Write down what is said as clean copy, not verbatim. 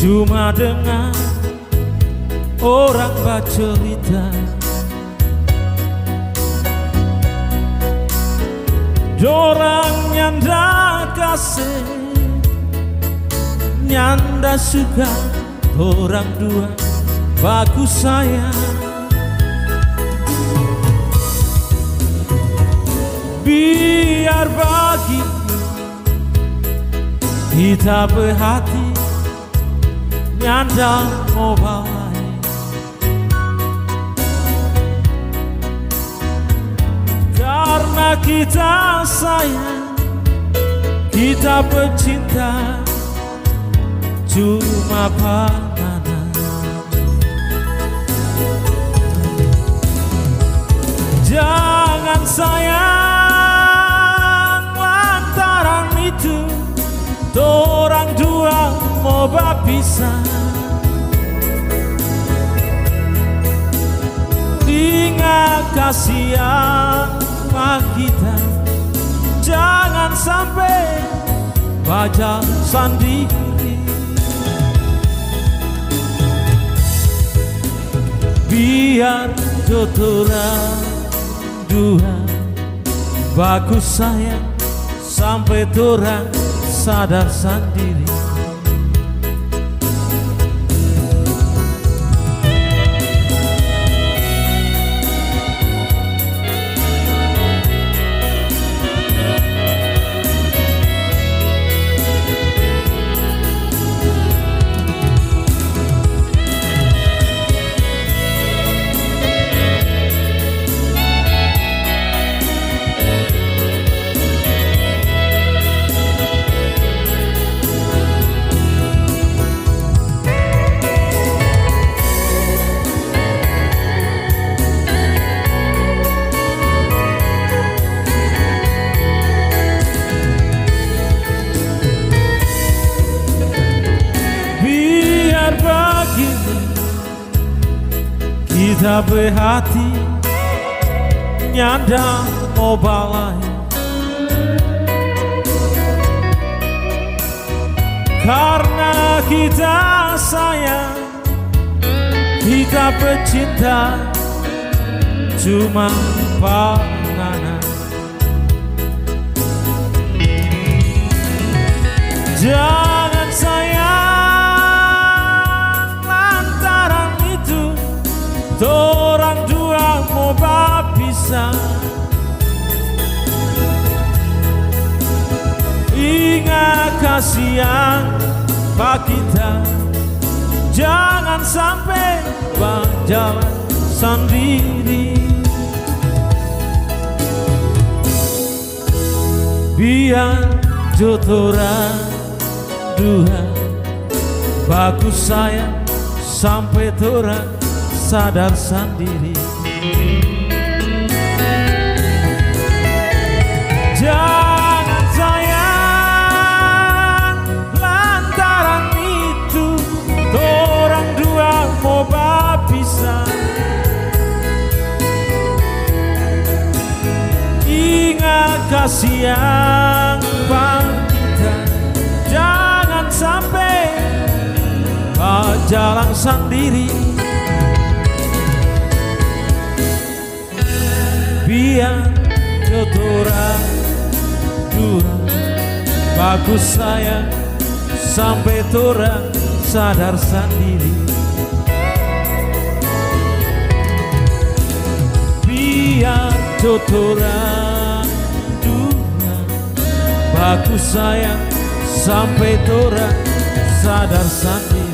Cuma dengar orang bercerita, dorang nyanda kasih, nyanda suka, orang dua bagus sayang. Biar begitu kita berhati, nyanda mau bawa, karena kita sayang, kita bercinta, cuma pandangan. Jangan sayang lantaran itu, orang dua mau berpisah. Ingat kasihan kita, jangan sampai baca sendiri. Biar jodoran dua bagus sayang, sampai dorang sadar sendiri. Kita berhati, nyanda mau balai, karena kita sayang, kita bercinta, cuma pandangan. Jangan sayang lantaran itu, orang dua mau berpisah. Ingat kasihan kita, jangan sampai berjalan sendiri. Biar jodoran dua bagus sayang, sampai dorang sadar sendiri. Jangan sayang lantaran itu, orang dua mau berpisah. Ingat kasihan kita, jangan sampai berjalan sendiri. Biar jodoran dua bagus sayang, sampai dorang sadar sendiri. Biar jodoran dua bagus sayang, sampai dorang sadar sendiri.